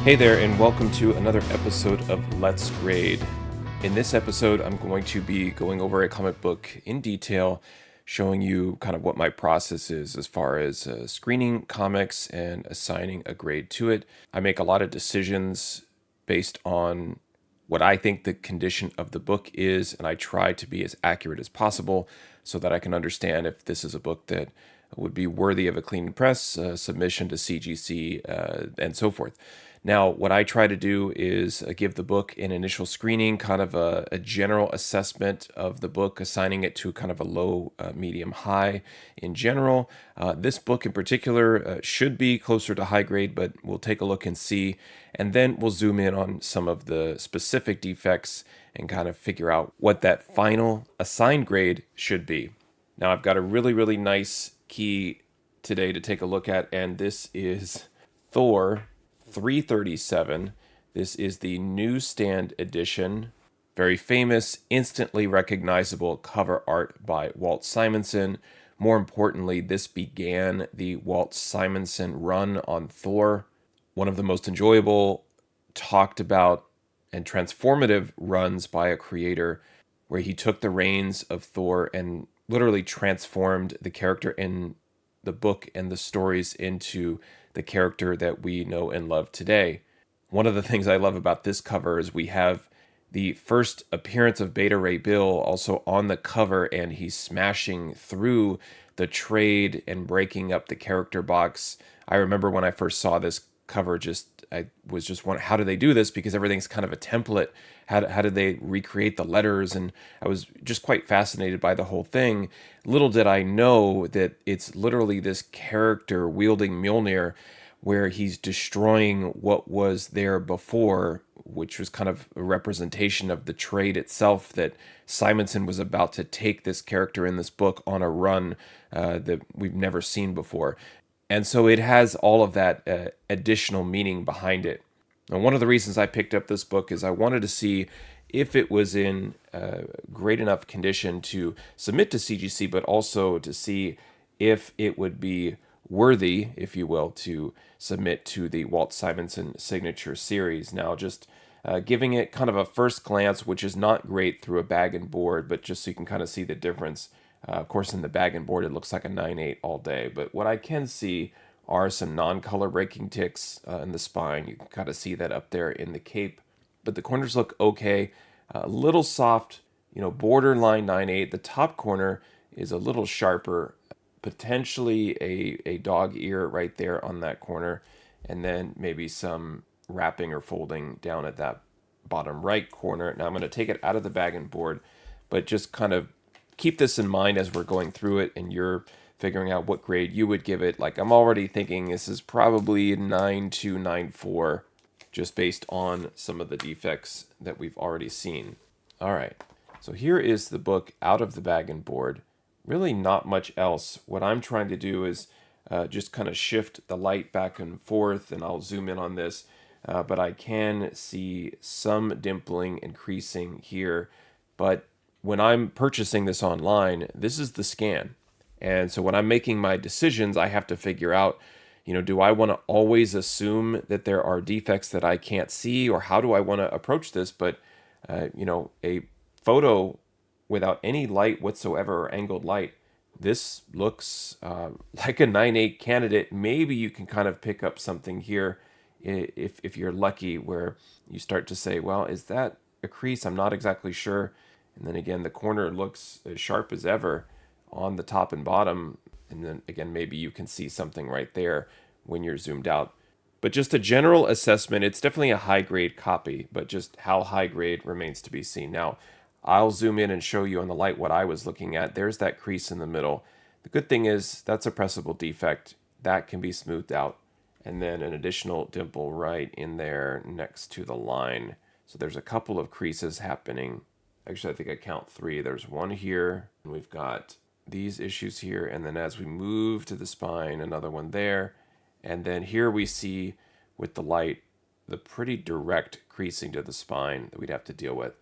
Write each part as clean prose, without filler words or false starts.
Hey there, and welcome to another episode of Let's Grade. In this episode, I'm going to be going over a comic book in detail, showing you kind of what my process is as far as screening comics and assigning a grade to it. I make a lot of decisions based on what I think the condition of the book is, and I try to be as accurate as possible so that I can understand if this is a book that would be worthy of a clean press, submission to CGC, and so forth. Now, what I try to do is give the book an initial screening, kind of a general assessment of the book, assigning it to kind of a low, medium, high in general. This book in particular should be closer to high grade, but we'll take a look and see. And then we'll zoom in on some of the specific defects and kind of figure out what that final assigned grade should be. Now, I've got a really, really nice key today to take a look at, and this is Thor 337. This is the Newsstand edition. Very famous, instantly recognizable cover art by Walt Simonson. More importantly, this began the Walt Simonson run on Thor. One of the most enjoyable, talked about, and transformative runs by a creator where he took the reins of Thor and literally transformed the character in the book and the stories into the character that we know and love today. One of the things I love about this cover is we have the first appearance of Beta Ray Bill also on the cover, and he's smashing through the trade and breaking up the character box. I remember when I first saw this cover, I was just wondering, how do they do this? Because everything's kind of a template. How did they recreate the letters? And I was just quite fascinated by the whole thing. Little did I know that it's literally this character wielding Mjolnir, where he's destroying what was there before, which was kind of a representation of the trade itself, that Simonson was about to take this character in this book on a run that we've never seen before. And so it has all of that additional meaning behind it. And one of the reasons I picked up this book is I wanted to see if it was in great enough condition to submit to CGC, but also to see if it would be worthy, if you will, to submit to the Walt Simonson Signature Series. Now, just giving it kind of a first glance, which is not great through a bag and board, but just so you can kind of see the difference. Of course, in the bag and board, it looks like a 9/8 all day. But what I can see are some non-color breaking ticks in the spine. You can kind of see that up there in the cape. But the corners look okay. A little soft, borderline 9/8. The top corner is a little sharper. Potentially a dog ear right there on that corner. And then maybe some wrapping or folding down at that bottom right corner. Now I'm going to take it out of the bag and board, but just kind of keep this in mind as we're going through it and you're figuring out what grade you would give it. Like, I'm already thinking this is probably 9.2, 9.4, just based on some of the defects that we've already seen. All right, so here is the book out of the bag and board. Really not much else. What I'm trying to do is just kind of shift the light back and forth, and I'll zoom in on this, but I can see some dimpling and creasing here, but when I'm purchasing this online, this is the scan. And so when I'm making my decisions, I have to figure out, do I want to always assume that there are defects that I can't see, or how do I want to approach this? But, a photo without any light whatsoever or angled light, this looks like a 9.8 candidate. Maybe you can kind of pick up something here if you're lucky, where you start to say, well, is that a crease? I'm not exactly sure. And then again, the corner looks as sharp as ever on the top and bottom. And then again, maybe you can see something right there when you're zoomed out. But just a general assessment, it's definitely a high grade copy, but just how high grade remains to be seen. Now, I'll zoom in and show you on the light what I was looking at. There's that crease in the middle. The good thing is that's a pressable defect. That can be smoothed out. And then an additional dimple right in there next to the line. So there's a couple of creases happening. Actually, I think I count 3. There's one here, and we've got these issues here, and then as we move to the spine, another one there. And then here we see, with the light, the pretty direct creasing to the spine that we'd have to deal with.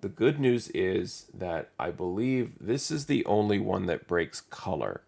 The good news is that I believe this is the only one that breaks color.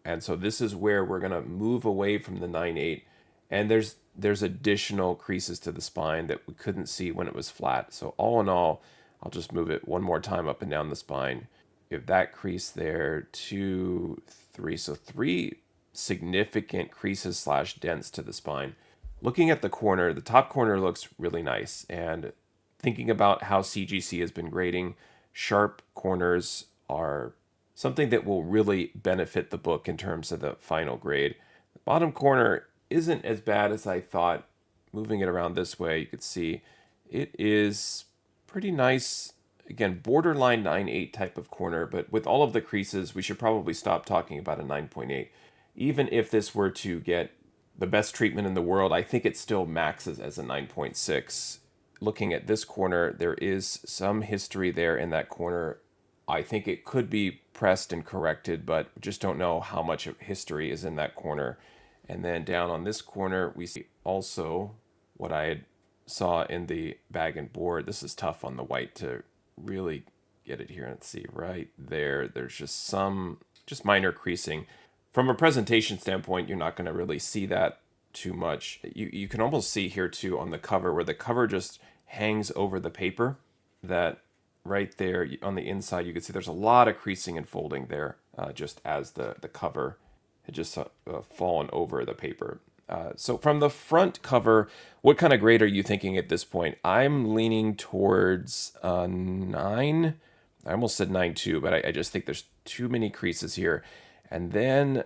And so this is where we're going to move away from the 9.8. And there's there's additional creases to the spine that we couldn't see when it was flat. So all in all, I'll just move it one more time up and down the spine. If that crease there, 2, 3. So 3 significant creases slash dents to the spine. Looking at the corner, the top corner looks really nice. And thinking about how CGC has been grading, sharp corners are something that will really benefit the book in terms of the final grade. The bottom corner isn't as bad as I thought. Moving it around this way, you could see it is pretty nice. Again, borderline 9.8 type of corner, but with all of the creases, we should probably stop talking about a 9.8. Even if this were to get the best treatment in the world, I think it still maxes as a 9.6. Looking at this corner, there is some history there in that corner. I think it could be pressed and corrected, but just don't know how much of history is in that corner. And then down on this corner, we see also what I had saw in the bag and board. This is tough on the white to really get it here and see right there. There's just some minor creasing. From a presentation standpoint, you're not going to really see that too much. You can almost see here too on the cover where the cover just hangs over the paper, that right there on the inside you can see there's a lot of creasing and folding there, just as the cover had just fallen over the paper. So from the front cover, what kind of grade are you thinking at this point? I'm leaning towards 9. I almost said 9.2, but I just think there's too many creases here. And then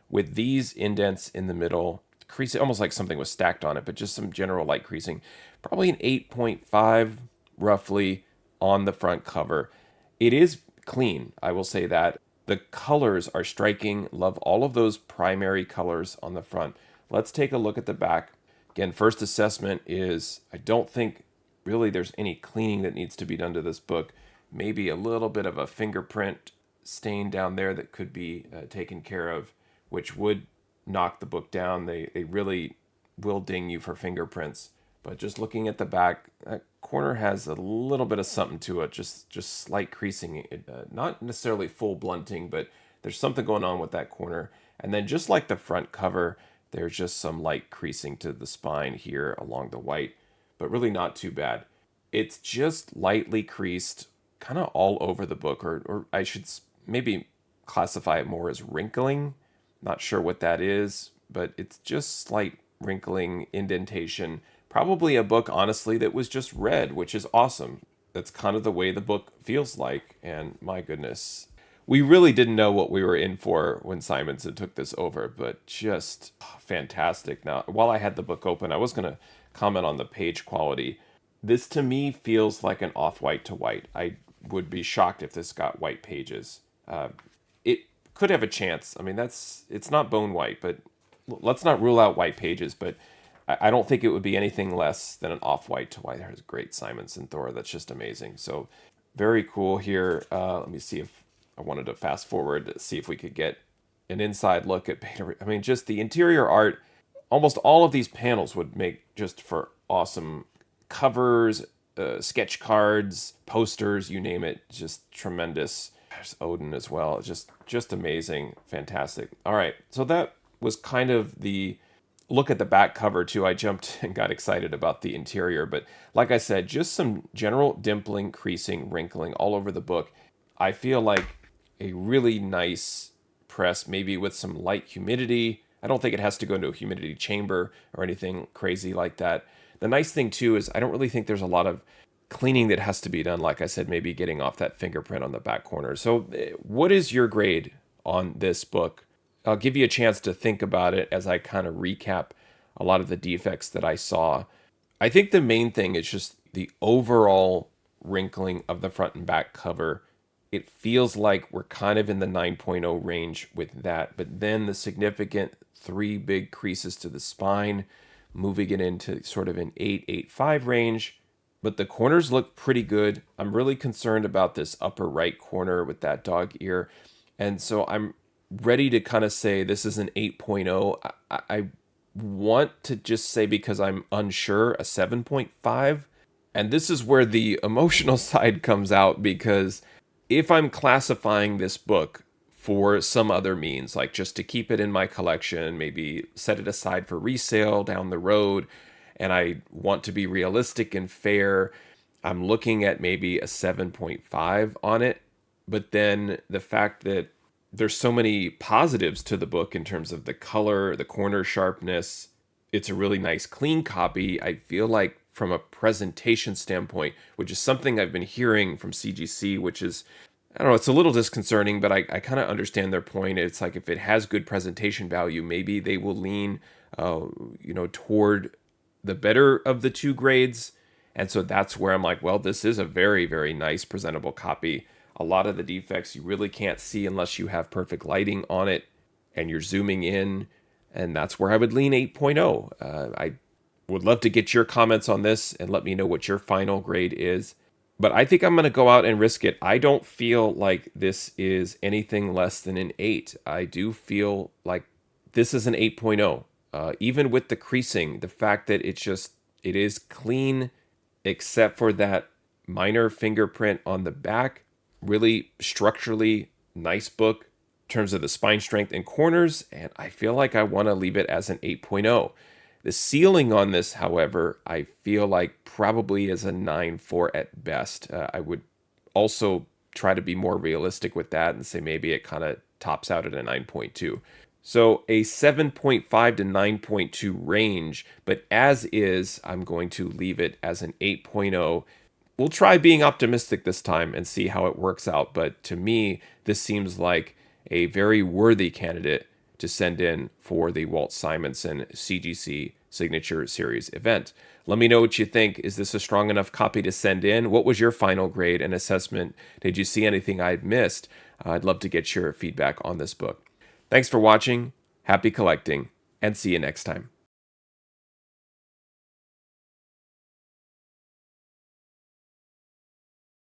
with these indents in the middle, creasing almost like something was stacked on it, but just some general light creasing. Probably an 8.5 roughly on the front cover. It is clean, I will say that. The colors are striking. Love all of those primary colors on the front. Let's take a look at the back. Again, first assessment is I don't think really there's any cleaning that needs to be done to this book. Maybe a little bit of a fingerprint stain down there that could be taken care of, which would knock the book down. They really will ding you for fingerprints. But just looking at the back, that corner has a little bit of something to it, just slight creasing. Not necessarily full blunting, but there's something going on with that corner. And then just like the front cover, there's just some light creasing to the spine here along the white, but really not too bad. It's just lightly creased kind of all over the book, or I should maybe classify it more as wrinkling. Not sure what that is, but it's just slight wrinkling, indentation. Probably a book, honestly, that was just read, which is awesome. That's kind of the way the book feels like, and my goodness. We really didn't know what we were in for when Simonson took this over, but just fantastic. Now, while I had the book open, I was going to comment on the page quality. This, to me, feels like an off-white to white. I would be shocked if this got white pages. It could have a chance. I mean, it's not bone white, but let's not rule out white pages, but I don't think it would be anything less than an off-white to white. There's a great Simonson Thor. That's just amazing. So very cool here. Let me see if I wanted to fast forward to see if we could get an inside look at Beta. I mean, just the interior art, almost all of these panels would make just for awesome covers, sketch cards, posters, you name it. Just tremendous. There's Odin as well. Just amazing. Fantastic. All right. So that was kind of the look at the back cover too. I jumped and got excited about the interior, but like I said, just some general dimpling, creasing, wrinkling all over the book. I feel like a really nice press, maybe with some light humidity. I don't think it has to go into a humidity chamber or anything crazy like that. The nice thing too is I don't really think there's a lot of cleaning that has to be done. Like I said, maybe getting off that fingerprint on the back corner. So what is your grade on this book? I'll give you a chance to think about it as I kind of recap a lot of the defects that I saw. I think the main thing is just the overall wrinkling of the front and back cover. It feels like we're kind of in the 9.0 range with that, but then the significant 3 big creases to the spine, moving it into sort of an 8.5 range. But the corners look pretty good. I'm really concerned about this upper right corner with that dog ear. And so I'm ready to kind of say this is an 8.0. I want to just say, because I'm unsure, a 7.5. And this is where the emotional side comes out, because if I'm classifying this book for some other means, like just to keep it in my collection, maybe set it aside for resale down the road, and I want to be realistic and fair, I'm looking at maybe a 7.5 on it. But then the fact that there's so many positives to the book in terms of the color, the corner sharpness, it's a really nice clean copy. I feel like from a presentation standpoint, which is something I've been hearing from CGC, which is, I don't know, it's a little disconcerting, but I kind of understand their point. It's like if it has good presentation value, maybe they will lean, toward the better of the two grades. And so that's where I'm like, well, this is a very, very nice presentable copy. A lot of the defects you really can't see unless you have perfect lighting on it and you're zooming in. And that's where I would lean 8.0. I would love to get your comments on this and let me know what your final grade is. But I think I'm going to go out and risk it. I don't feel like this is anything less than an 8. I do feel like this is an 8.0. Even with the creasing, the fact that it is clean except for that minor fingerprint on the back. Really structurally nice book in terms of the spine strength and corners, and I feel like I want to leave it as an 8.0. The ceiling on this, however, I feel like probably is a 9.4 at best. I would also try to be more realistic with that and say maybe it kind of tops out at a 9.2. So a 7.5 to 9.2 range, but as is, I'm going to leave it as an 8.0. We'll try being optimistic this time and see how it works out. But to me, this seems like a very worthy candidate to send in for the Walt Simonson CGC Signature Series event. Let me know what you think. Is this a strong enough copy to send in? What was your final grade and assessment? Did you see anything I'd missed? I'd love to get your feedback on this book. Thanks for watching. Happy collecting, and see you next time.